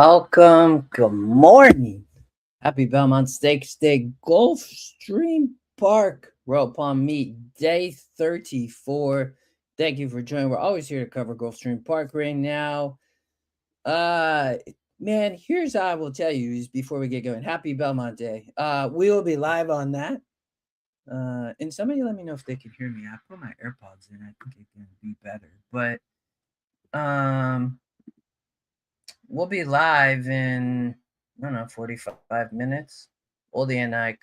Welcome. Good morning. Happy Belmont Stakes Day, Gulfstream Park, Royal Palm Meet, day 34. Thank you for joining. We're always here to cover Gulfstream Park right now. Uh, Man, here's how I will tell you is before we get going. Happy Belmont Day. We will be live on that. And somebody let me know if they can hear me. I put my AirPods in. I think it can be better. But we'll be live in, I don't know, 45 minutes. Oldie and I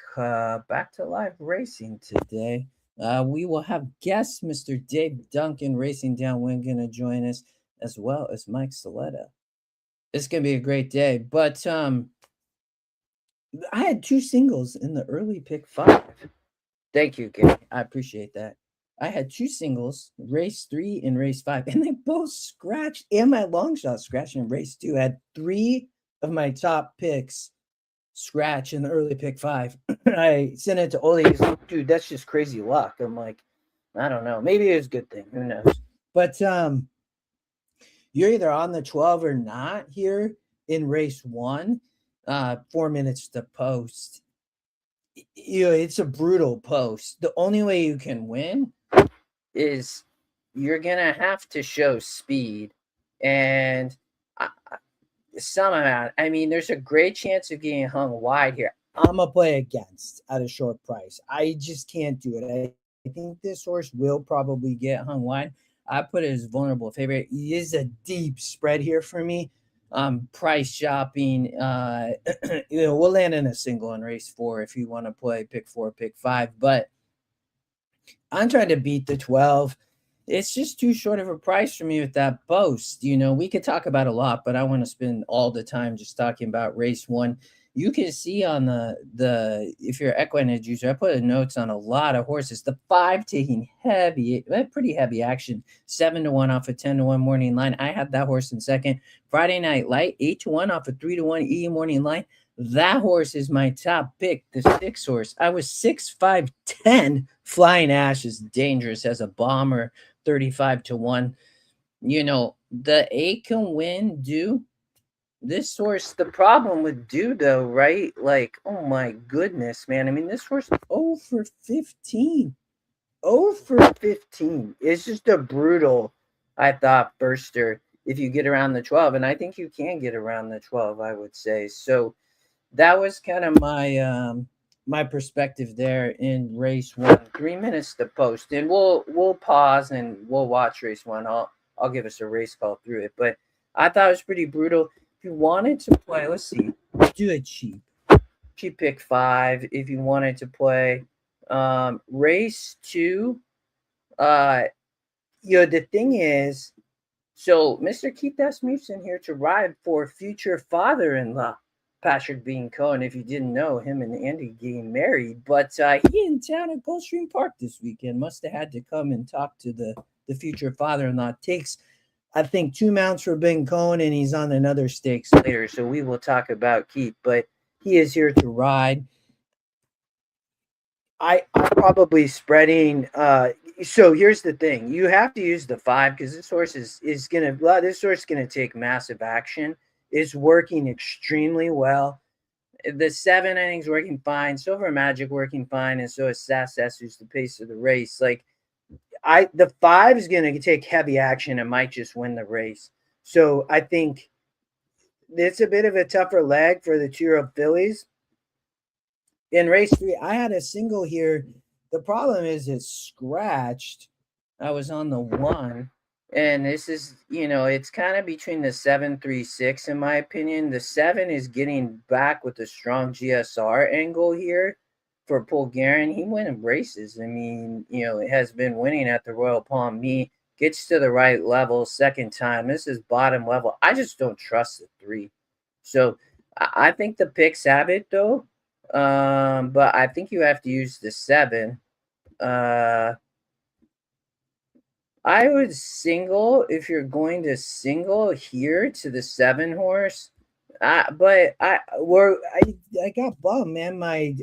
back to live racing today. We will have guest Mr. Dave Duncan, Racing Downwind, going to join us, as well as Mike Saletta. It's going to be a great day. But I had two singles in the early pick five. Thank you, Gary. I appreciate that. I had two singles, race 3 and race 5, and they both scratched. And my long shot scratched in race 2. I had 3 of my top picks scratch in the early pick 5. I sent it to Oli. He's like, dude, that's just crazy luck. I'm like, I don't know. Maybe it's a good thing. Who knows? But you're either on the 12 or not here in race 1. 4 minutes to post. It's a brutal post. The only way you can win is you're gonna have to show speed and some amount. I mean, there's a great chance of getting hung wide here. I'm gonna play against at a short price. I just can't do it. I think this horse will probably get hung wide. I put it as vulnerable favorite. It is a deep spread here for me. Price shopping. We'll land in a single in race 4 if you want to play pick 4, pick 5. But I'm trying to beat the 12. It's just too short of a price for me with that post. We could talk about a lot, but I want to spend all the time just talking about race 1. You can see on the if you're equine user, I put notes on a lot of horses. The 5 taking pretty heavy action. 7-1 off a 10-1 morning line. I had that horse in second. Friday Night Light, 8-1 off a 3-1 E morning line. That horse is my top pick, the 6 horse. I was 6-5-10. Flying Ash is dangerous as a bomber, 35-1. The 8 can win, do. This horse, the problem with Do, though, right? Like, oh my goodness, man. I mean, this horse 0 for 15. 0 for 15. It's just a brutal, I thought, burster if you get around the 12. And I think you can get around the 12, I would say. So that was kind of my perspective there in race 1. 3 minutes to post. And we'll pause and we'll watch race 1. I'll give us a race call through it. But I thought it was pretty brutal. If you wanted to play, let's see, do it cheap. Cheap pick 5 if you wanted to play. Race 2, the thing is, so Mr. Keith Asmussen here to ride for future father-in-law, Patrick Bean Cohen. If you didn't know, him and Andy getting married. But he in town at Gulfstream Park this weekend. Must have had to come and talk to the future father-in-law. Takes, I think, 2 mounts for Ben Cohen, and he's on another stakes later. So we will talk about Keith, but he is here to ride. I'm probably spreading. So here's the thing: you have to use the 5 because this horse is gonna take massive action. It's working extremely well. The 7, I think, is working fine. Silver Magic working fine, and so is Sass, who's the pace of the race. Like, the 5 is gonna take heavy action and might just win the race. So I think it's a bit of a tougher leg for the 2-year-old fillies. In race 3, I had a single here. The problem is it's scratched. I was on the 1. And this is, it's kind of between the 7-3-6, in my opinion. The 7 is getting back with a strong GSR angle here for Polgaren. He wins races. I mean, it has been winning at the Royal Palm Meet. Gets to the right level second time. This is bottom level. I just don't trust the 3. So I think the picks have it, though. But I think you have to use the 7. I would single if you're going to single here to the 7 horse. But I got bummed, man. I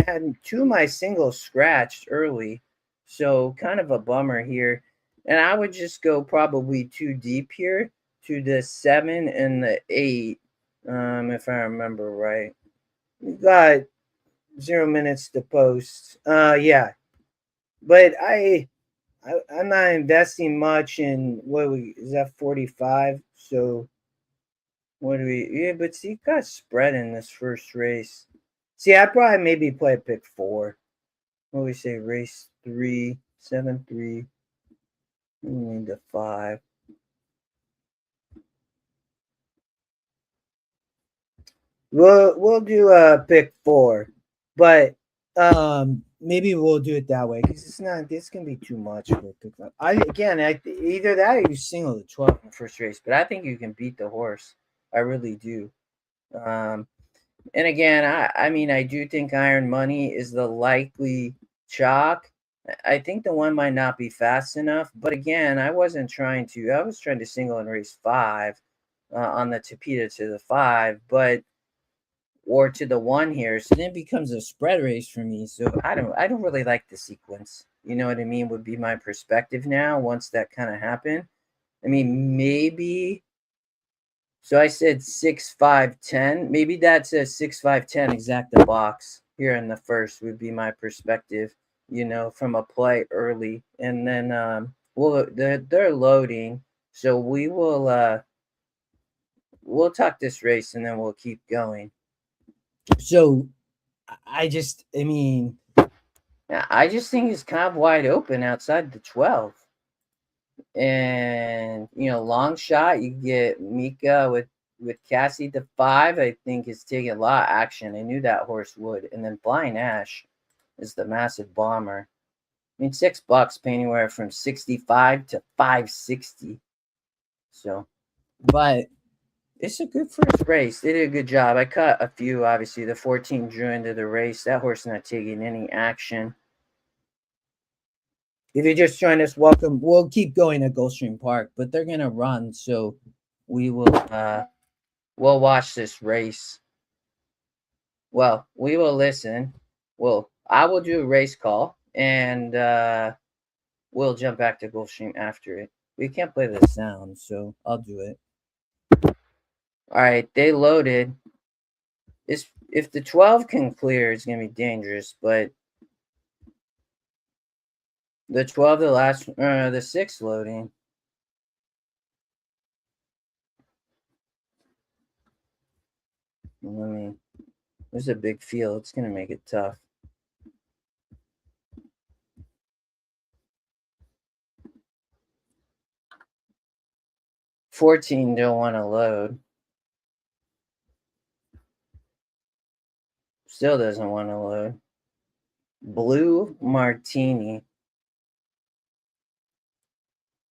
had 2 of my singles scratched early, so kind of a bummer here. And I would just go probably too deep here to the 7 and the 8. if I remember right. We got 0 minutes to post. Yeah, but I'm not investing much in what we is that 45. So what do we? Yeah, but see, you got spread in this first race. See, I probably maybe play pick 4. What do we say? Race 3, 7, 3. We need the 5. We'll do pick 4, but maybe we'll do it that way because it's not. This can be too much for pick 5. Either that or you single the 12 in the first race, but I think you can beat the horse. I really do. Um, and again, I mean, I do think Iron Money is the likely chalk. I think the one might not be fast enough, but again, I wasn't trying to. I was trying to single in race 5 on the Tapita to the 5, but or to the 1 here. So then it becomes a spread race for me. So I don't really like the sequence. You know what I mean? Would be my perspective now once that kind of happened. I mean, maybe. So I said 6-5-10. Maybe that's a 6-5-10 exacta box here in the first would be my perspective. From a play early, and then they're loading. So we'll talk this race and then we'll keep going. So I mean, I just think it's kind of wide open outside the 12. And, long shot, you get Mika with Cassie to 5, I think is taking a lot of action. I knew that horse would. And then Flying Ash is the massive bomber. I mean, $6 pay anywhere from 65 to 560. So, but it's a good first race. They did a good job. I cut a few, obviously. The 14 drew into the race. That horse not taking any action. If you just joined us, welcome. We'll keep going at Gulfstream Park, but they're gonna run, so we will we'll watch this race. Well, we will listen. Well, I will do a race call, and we'll jump back to Gulfstream after it. We can't play the sound, so I'll do it. All right, they loaded. If the 12 can clear, it's gonna be dangerous, but the 12, the 6 loading. There's a big field. It's gonna make it tough. 14 don't want to load. Still doesn't want to load. Blue Martini.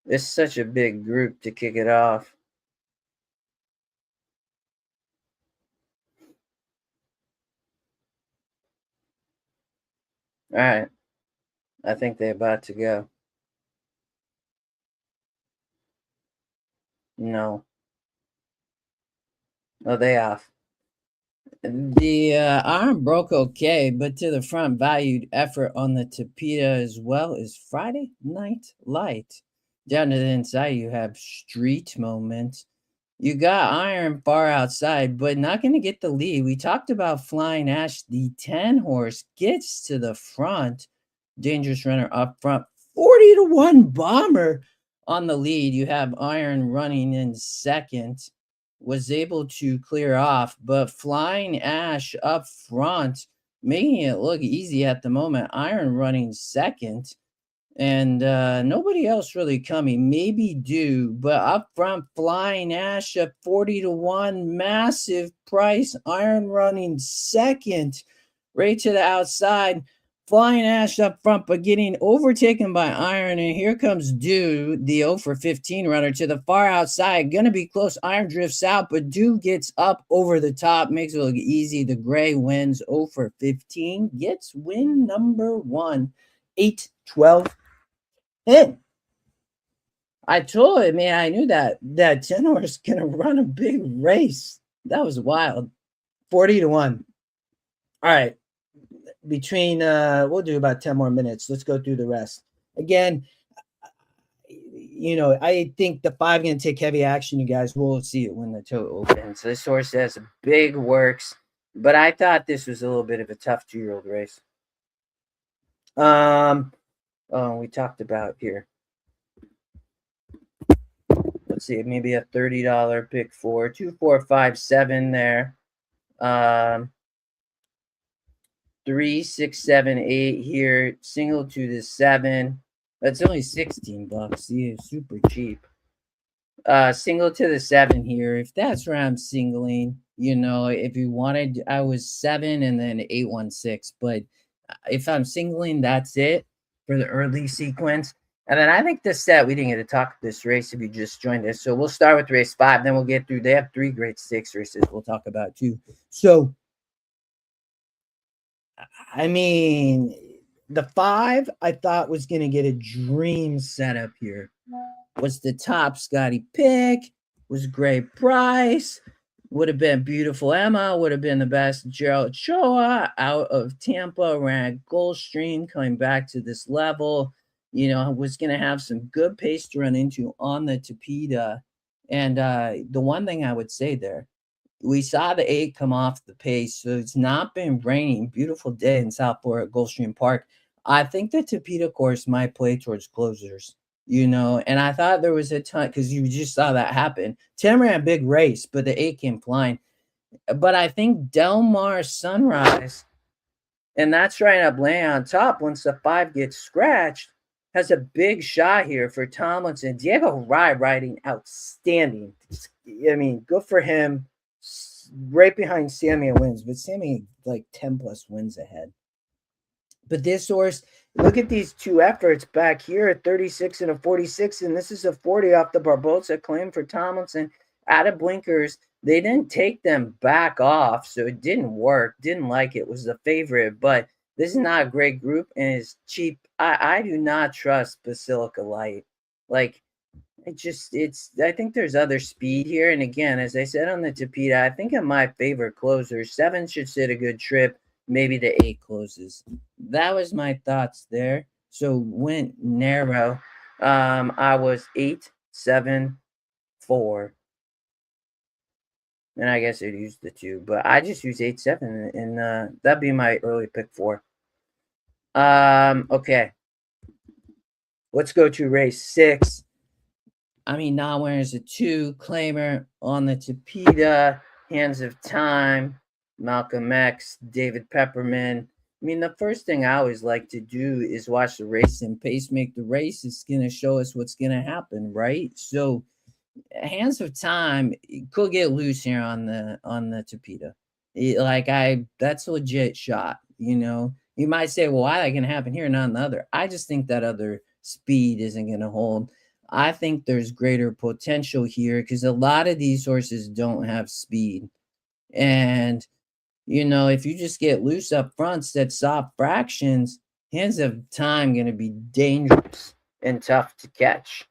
It's such a big group to kick it off. All right. I think they're about to go. No. Oh, they off. The arm broke okay, but to the front valued effort on the Tapita as well is Friday Night Light. Down to the inside, you have Street Moment. You got Iron far outside, but not going to get the lead. We talked about Flying Ash. The 10 horse gets to the front. Dangerous runner up front. 40-1 bomber on the lead. You have Iron running in second. Was able to clear off, but Flying Ash up front, making it look easy at the moment. Iron running second. And nobody else really coming. Maybe do, but up front, Flying Ash at 40-1, massive price. Iron running second, right to the outside. Flying Ash up front, but getting overtaken by Iron. And here comes Do, the 0 for 15 runner, to the far outside. Gonna be close. Iron drifts out, but Do gets up over the top, makes it look easy. The gray wins 0 for 15, gets win number 1, 8-12. Hey, I told him, man, I knew that 10 horse gonna run a big race. That was wild. 40-1. All right. We'll do about 10 more minutes. Let's go through the rest. Again, I think the 5 going to take heavy action. You guys will see it when the toe opens. This horse has big works, but I thought this was a little bit of a tough 2-year-old race. We talked about here. Let's see, maybe a $30 pick 4, 2, 4, 5, 7 there. 3, 6, 7, 8 here. Single to the 7. That's only $16. Yeah, super cheap. Single to the 7 here. If that's where I'm singling, if you wanted, I was 7 and then 816. But if I'm singling, that's it for the early sequence. And then I think the set, we didn't get to talk this race if you just joined us. So we'll start with race 5, then we'll get through. They have 3 grade 6 races we'll talk about too. So, I mean, the 5 I thought was going to get a dream setup here. Was the top Scotty pick, was Great Price, would have been Beautiful Emma, would have been the best Gerald Choa out of Tampa, ran Gulfstream, coming back to this level, was going to have some good pace to run into on the Tapeta. And the one thing I would say there, we saw the 8 come off the pace, so it's not been raining. Beautiful day in Southport at Gulfstream Park. I think the Tapeta course might play towards closers. And I thought there was a ton because you just saw that happen. Tim ran a big race, but the 8 came flying. But I think Del Mar Sunrise, and that's right up laying on top once the 5 gets scratched, has a big shot here for Tomlinson. Diego Rye riding outstanding. I mean, good for him. Right behind Sammy wins, but Sammy like 10 plus wins ahead. But this horse, look at these 2 efforts back here, a 36 and a 46, and this is a 40 off the Barbosa claim for Tomlinson. Out of blinkers, they didn't take them back off, so it didn't work. Didn't like it. Was the favorite, but this is not a great group and it's cheap. I do not trust Basilica Light. Like, I think there's other speed here. And again, as I said on the Tapeta, I think of my favorite closers. 7 should sit a good trip. Maybe the 8 closes. That was my thoughts there. So went narrow. I was 8, 7, 4. And I guess I'd use the 2, but I just use 8, 7, and that'd be my early pick 4. Okay. Let's go to race 6. I mean, non-winner is a 2. Claimer on the Tapeta. Hands of Time. Malcolm X. David Pepperman. I mean, the first thing I always like to do is watch the race and pace make the race. It's going to show us what's going to happen, right? So, Hands of Time could get loose here on the Tapeta. That's a legit shot. You might say, well, why that going to happen here, not on the other? I just think that other speed isn't going to hold. I think there's greater potential here because a lot of these horses don't have speed. And, if you just get loose up front, set soft fractions, Hands of Time going to be dangerous and tough to catch.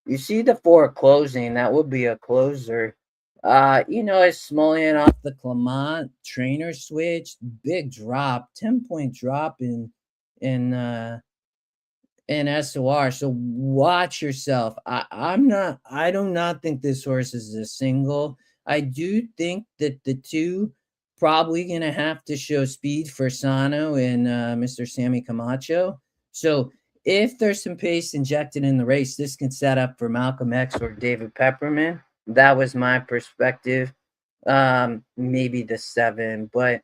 You see the 4 closing, that would be a closer. It's Smolian off the Clement trainer switch, big drop, 10-point drop in SOR. So watch yourself. I do not think this horse is a single. I do think that the 2 probably gonna have to show speed for Sano and Mr. Sammy Camacho. So if there's some pace injected in the race, this can set up for Malcolm X or David Pepperman. That was my perspective. Maybe the 7, but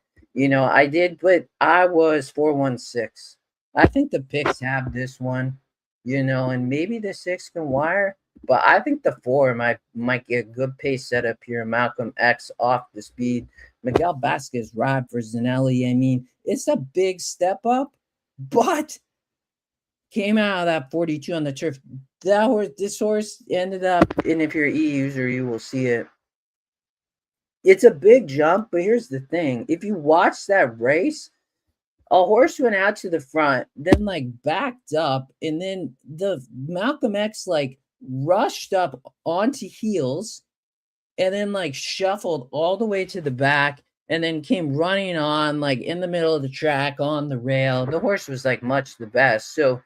I was 416. I think the picks have this one, and maybe the 6 can wire, but I think the 4 might get a good pace setup here. Malcolm X off the speed. Miguel Vasquez ride for Zanelli. I mean, it's a big step up, but came out of that 42 on the turf. This horse ended up, and if you're an E user, you will see it. It's a big jump, but here's the thing. If you watch that race, a horse went out to the front, then backed up, and then the Malcolm X rushed up onto heels and then shuffled all the way to the back and then came running on in the middle of the track on the rail. The horse was much the best. So,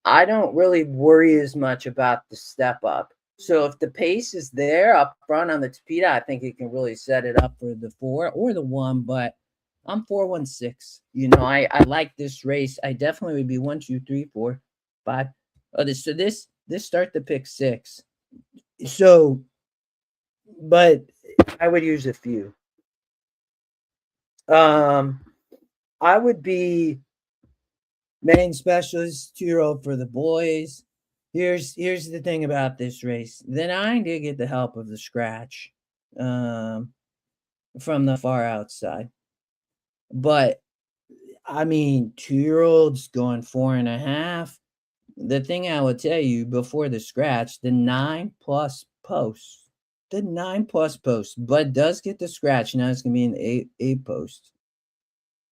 I don't really worry as much about the step up. So if the pace is there up front on the Tapeta, I think it can really set it up for the 4 or the 1, but I'm 4-1-6. I like this race. I definitely would be 1, 2, 3, 4, 5. Oh, this start the pick 6. So, but I would use a few. Um, I would be main specialist 2-year-old for the boys. Here's the thing about this race. The 9 did get the help of the scratch um, from the far outside. But, I mean, 2-year-olds going 4.5. The thing I would tell you before the scratch, the 9 plus posts. The 9 plus posts. Bud does get the scratch. Now it's going to be an 8 post.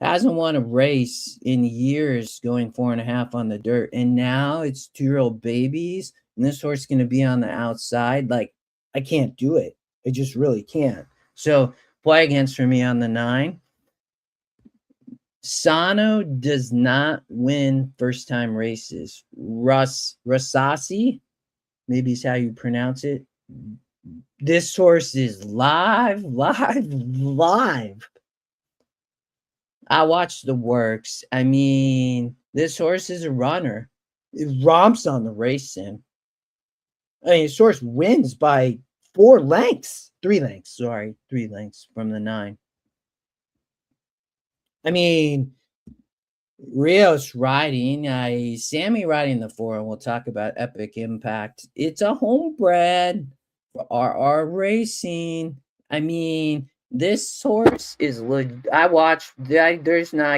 Hasn't won a race in years going 4.5 on the dirt. And now it's 2-year-old babies. And this horse is going to be on the outside. Like, I can't do it. I just really can't. So play against for me on the 9. Sano does not win first time races. Rasasi, maybe is how you pronounce it. This horse is live. I watched the works. I mean, this horse is a runner. It romps on the race sim. I mean, this horse wins by 3 lengths from the 9. I mean, Rios riding, Sammy riding the 4, and we'll talk about Epic Impact. It's a homebred for RR Racing. I mean, this horse is I watched. I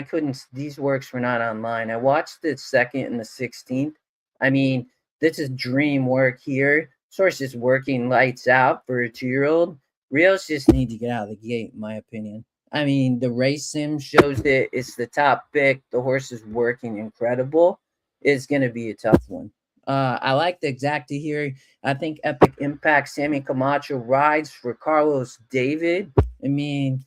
couldn't. These works were not online. I watched the 2nd and the 16th. I mean, this is dream work here. This horse is working lights out for a 2-year-old. Rios just need to get out of the gate, in my opinion. I mean, the race sim shows that it's the top pick. The horse is working incredible. It's going to be a tough one. I like the exacta here. I think Epic Impact, Sammy Camacho rides for Carlos David. I mean,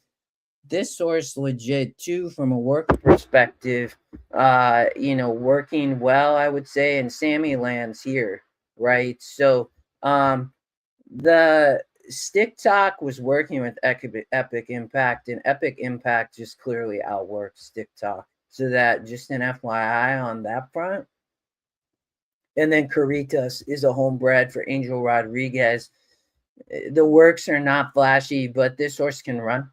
this horse legit too from a work perspective. Working well, I would say, and Sammy lands here, right? So, the Stick Talk was working with Epic Impact, and Epic Impact just clearly outworked Stick Talk. So that just an FYI on that front. And then Caritas is a homebred for Angel Rodriguez. The works are not flashy, but this horse can run.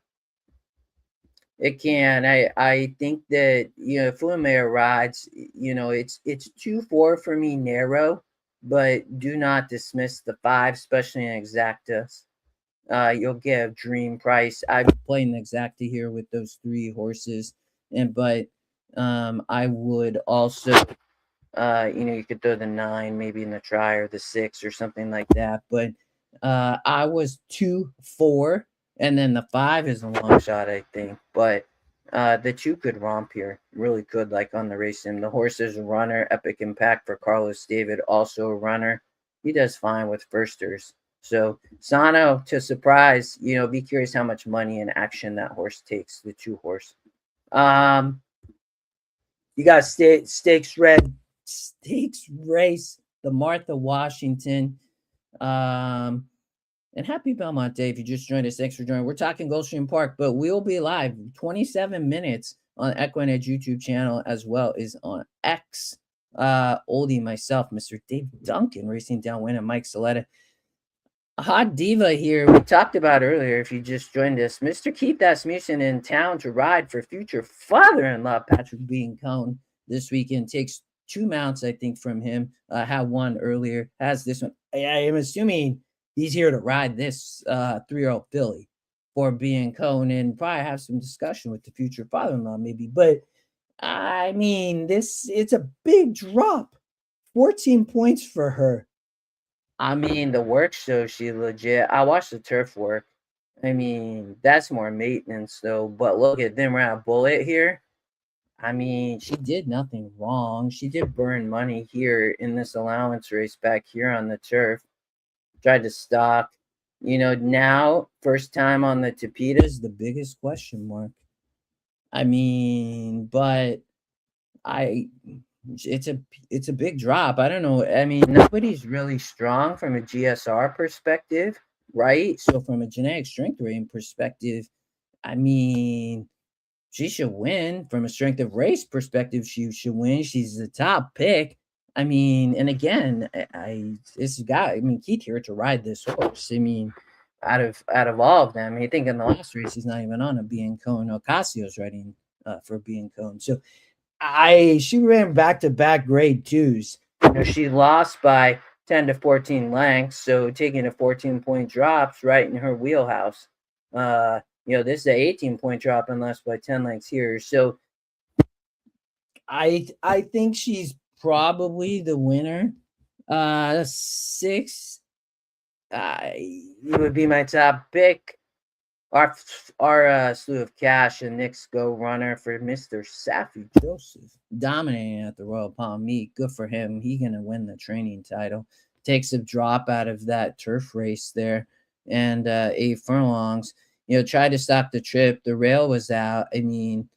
It can. I think that Fulmare rides. It's 2-4 for me narrow, but do not dismiss the 5, especially in exactas. You'll get a dream price. I'm playing the exacta here with those 3 horses, but I would also, you could throw the 9 maybe in the try or the 6 or something like that. But I was 2-4, and then the 5 is a long shot, I think. But the 2 could romp here, really could, like on the race sim. The horse is a runner. Epic Impact for Carlos David, also a runner. He does fine with firsters. So Sano, to surprise, be curious how much money and action that horse takes, the 2 horse. You got Stakes Race, the Martha Washington. And happy Belmont Day if you just joined us. Thanks for joining. We're talking Gulfstream Park, but we'll be live 27 minutes on Equinedge YouTube channel as well as on X. Oldie, myself, Mr. Dave Duncan, racing downwind, and Mike Saletta. Hot Diva here. We talked about earlier, if you just joined us, Mr. Keith Asmussen in town to ride for future father-in-law Patrick Bean Cone this weekend. Takes 2 mounts, I think, from him. Had one earlier, has this one. I am assuming he's here to ride this 3-year-old filly for Bean Cone and probably have some discussion with the future father-in-law maybe. But, I mean, it's a big drop. 14 points for her. I mean, the work shows she legit. I watched the turf work. I mean, that's more maintenance, though. But look at them around Bullet here. I mean, she did nothing wrong. She did burn money here in this allowance race back here on the turf. Tried to stalk. Now, first time on the Tapeta is the biggest question mark. I mean, but it's a big drop. I don't know. I mean, nobody's really strong from a GSR perspective, right? So from a genetic strength rating perspective, I mean, she should win. From a strength of race perspective, she should win. She's the top pick. I mean, and again, this guy. I mean, Keith here to ride this horse. I mean, out of all of them, I think in the last race he's not even on a B and Cone. Ocasio's riding for B and Cone. So she ran back to back grade twos. She lost by 10 to 14 lengths, so taking a 14-point drop's right in her wheelhouse. This is an 18-point drop and lost by 10 lengths here. So I think she's probably the winner. 6 would be my top pick. Our slew of cash and Nick's go runner for Mr. Safi Joseph, dominating at the Royal Palm Meet. Good for him. He's gonna win the training title. Takes a drop out of that turf race there, and 8 furlongs. Tried to stop the trip. The rail was out. I mean,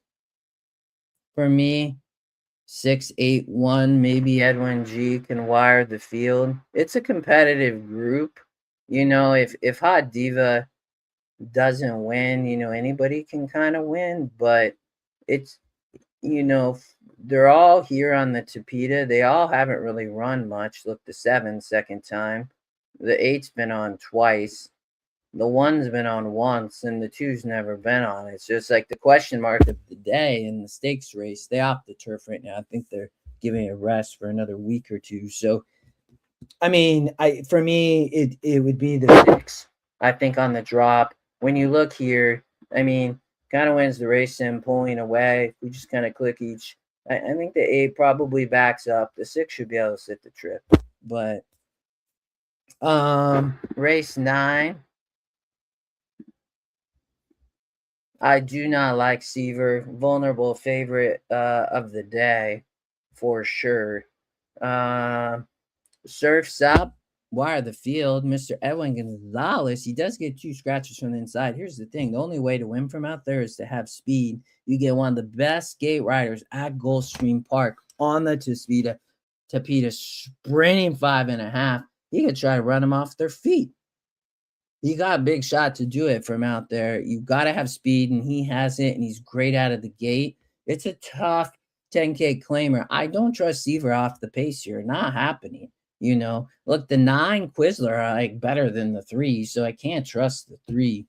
for me, 6-8-1. Maybe Edwin G can wire the field. It's a competitive group. If Hot Diva doesn't win, anybody can kind of win, but it's, they're all here on the Tapeta. They all haven't really run much. Look, the 7 second time, the 8's been on twice, the 1's been on once, and the 2's never been on. It's just like the question mark of the day in the stakes race. They off the turf right now. I think they're giving a rest for another week or two. So I mean, for me it would be the 6, I think, on the drop. When you look here, I mean, kind of wins the race in pulling away. We just kind of click each. I think the 8 probably backs up. The 6 should be able to sit the trip. But race 9, I do not like Seaver. Vulnerable favorite of the day for sure. Surfs Up, wire the field. Mr. Edwin Gonzalez, he does get 2 scratches from the inside. Here's the thing. The only way to win from out there is to have speed. You get one of the best gate riders at Gulfstream Park on the Tapeta sprinting 5.5. You could try to run them off their feet. You got a big shot to do it from out there. You got to have speed, and he has it, and he's great out of the gate. It's a tough 10K claimer. I don't trust Seaver off the pace here. Not happening. Look, the 9 Quizler are like better than the 3, so I can't trust the 3.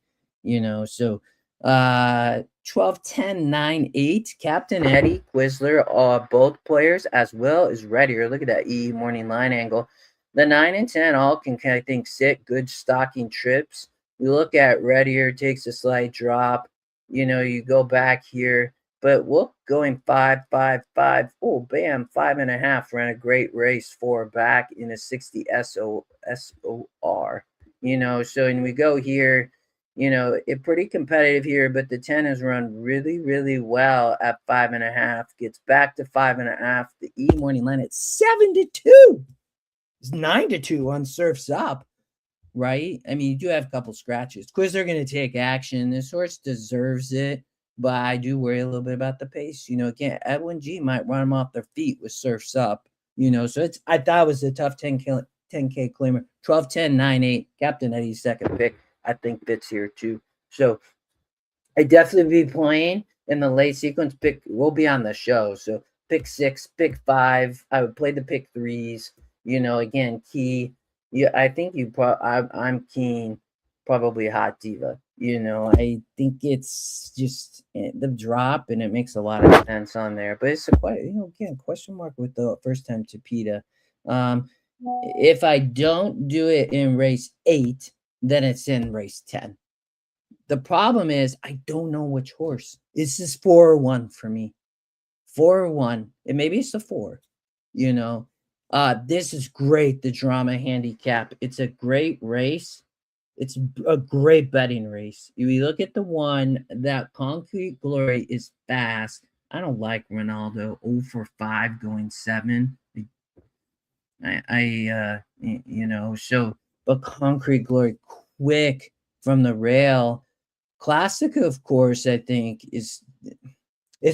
So 12, 10, 9, 8. Captain Eddie, Quizler, both players as well as Reddier. Look at that morning line angle. The 9 and 10 all can, I think, sit good stocking trips. We look at Reddier, takes a slight drop. You go back here. But look, going 5, 5, 5. Oh, bam, 5.5. Ran a great race 4 back in a 60 SOR. So and we go here, it's pretty competitive here, but the 10 has run really, really well at 5.5. Gets back to 5.5. The morning line at 7-2. It's 9-2 on Surfs Up, right? I mean, you do have a couple scratches. Quizzer going to take action. This horse deserves it. But I do worry a little bit about the pace. Again, Edwin G might run them off their feet with Surfs Up. So I thought it was a tough 10K claimer. 12, 10, 9, 8. Captain Eddie's second pick, I think, fits here too. So I definitely be playing in the late sequence. We'll be on the show. So pick 6, pick 5. I would play the pick 3s. Again, key. Yeah, I think I'm keen. Probably Hot Diva. I think it's just the drop, and it makes a lot of sense on there. But it's again, question mark with the first time Tapeta. If I don't do it in race 8, then it's in race 10. The problem is I don't know which horse. This is 4-1 for me. 4-1. And maybe it's a 4. This is great, the drama handicap. It's a great race. It's a great betting race. If you look at the 1, that Concrete Glory is fast. I don't like Ronaldo 0-for-5 going 7. But Concrete Glory quick from the rail. Classic, of course, I think it's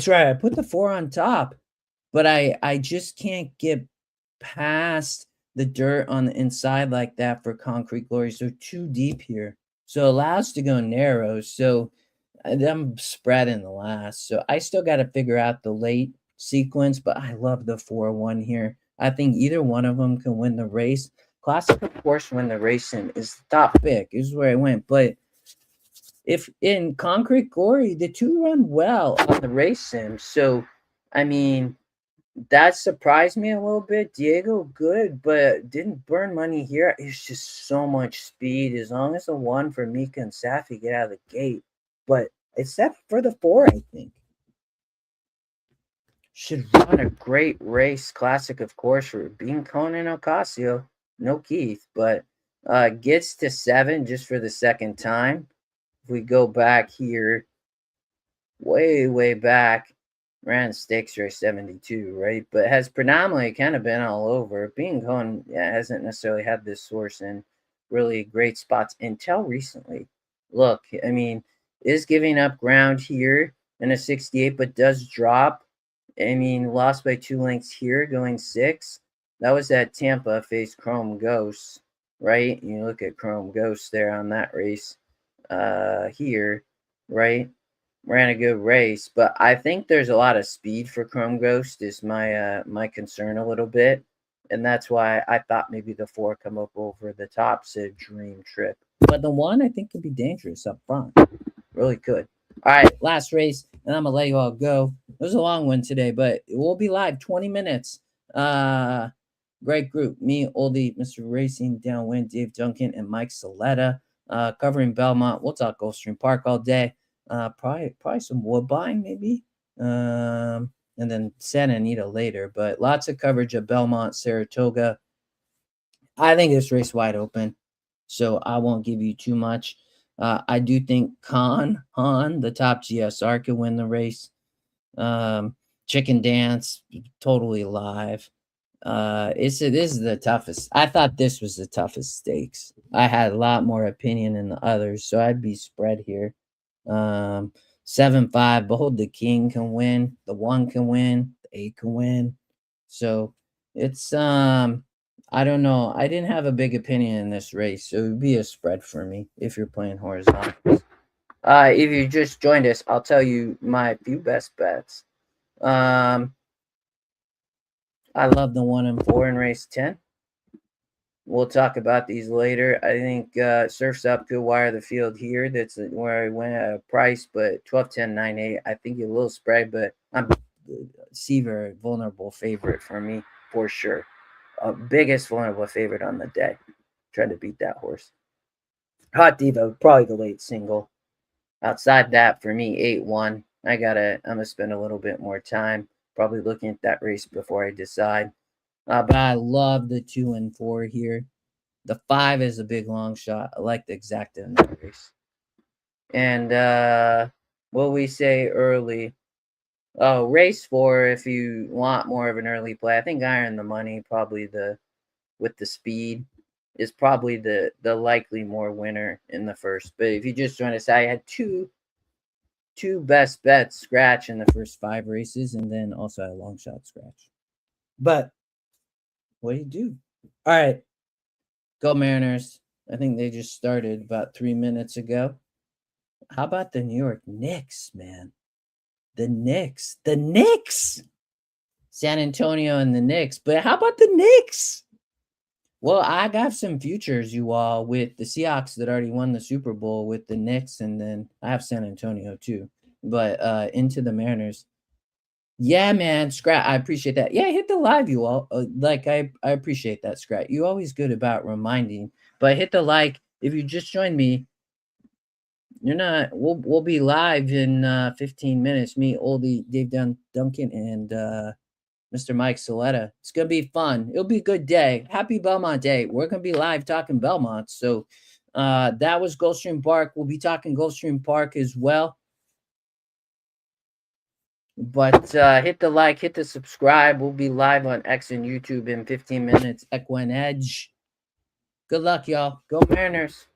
right. I put the 4 on top. but I just can't get past the dirt on the inside like that for Concrete Glory. So too deep here. So it allows to go narrow. So I'm spreading the last. So I still got to figure out the late sequence, but I love the 4-1 here. I think either one of them can win the race. Classic, of course, win the racing is the top pick. This is where I went. But if in Concrete Glory, the two run well on the race sim. So, I mean, that surprised me a little bit. Diego, good, but didn't burn money here. It's just so much speed. As long as the one for Mika and Safi get out of the gate. But except for the 4, I think. Should run a great race. Classic, of course, for being Conan Ocasio. No Keith, but gets to 7 just for the second time. If we go back here, way back, ran stakes race 72, right? But has predominantly kind of been all over. Being Cohen hasn't necessarily had this source in really great spots until recently. Look, I mean, is giving up ground here in a 68, but does drop. I mean, lost by 2 lengths here, going 6. That was at Tampa, faced Chrome Ghosts, right? You look at Chrome Ghosts there on that race here, right? Ran a good race, but I think there's a lot of speed for Chrome Ghost is my concern a little bit, and that's why I thought maybe the 4 come up over the top, said Dream Trip. But the 1 I think could be dangerous up front, really could. All right, last race, and I'm gonna let you all go. It was a long one today, but we'll be live 20 minutes. Great group. Me, Oldie, Mr. Racing, Downwind, Dave Duncan, and Mike Saletta. Covering Belmont. We'll talk Gulfstream Park all day. Probably some Woodbine maybe. And then Santa Anita later. But lots of coverage of Belmont, Saratoga. I think this race wide open, so I won't give you too much. I do think Han, the top GSR, can win the race. Chicken Dance, totally live. This is the toughest. I thought this was the toughest stakes. I had a lot more opinion than the others, so I'd be spread here. 7-5. Behold, the King can win. The 1 can win. The 8 can win. So it's I don't know. I didn't have a big opinion in this race, so it would be a spread for me if you're playing horizontals. If you just joined us, I'll tell you my few best bets. I love the 1 and 4 in race 10. We'll talk about these later. I think Surf's Up could wire the field here. That's where I went at a price, but 12, 10, 9, 8. I think a little spread, but I'm Seaver, vulnerable favorite for me for sure. Biggest vulnerable favorite on the day. Trying to beat that horse. Hot Diva, probably the late single. Outside that, for me, 8-1. I'm gonna spend a little bit more time probably looking at that race before I decide. But I love the 2 and 4 here. The 5 is a big long shot. I like the exacta in that race. And what we say early. Oh, race 4, if you want more of an early play. I think Iron the Money, probably with the speed, is probably the likely more winner in the first. But if you just want to say I had two best bets scratch in the first 5 races, and then also a long shot scratch. But what do you do? All right, go Mariners. I think they just started about 3 minutes ago. How about the New York Knicks, man? The Knicks. San Antonio and the Knicks. But how about the Knicks? Well, I got some futures, you all, with the Seahawks that already won the Super Bowl with the Knicks, and then I have San Antonio too. But into the Mariners. Yeah, man, Scrat, I appreciate that. Yeah, hit the live, you all. I appreciate that, Scrat. You always good about reminding. But hit the like if you just joined me. You're not. We'll be live in 15 minutes. Me, Oldie, Dave Duncan, and Mr. Mike Saletta. It's gonna be fun. It'll be a good day. Happy Belmont Day. We're gonna be live talking Belmont. So that was Gulfstream Park. We'll be talking Gulfstream Park as well. But hit the like, hit the subscribe. We'll be live on X and YouTube in 15 minutes. Equine Edge. Good luck, y'all. Go Mariners.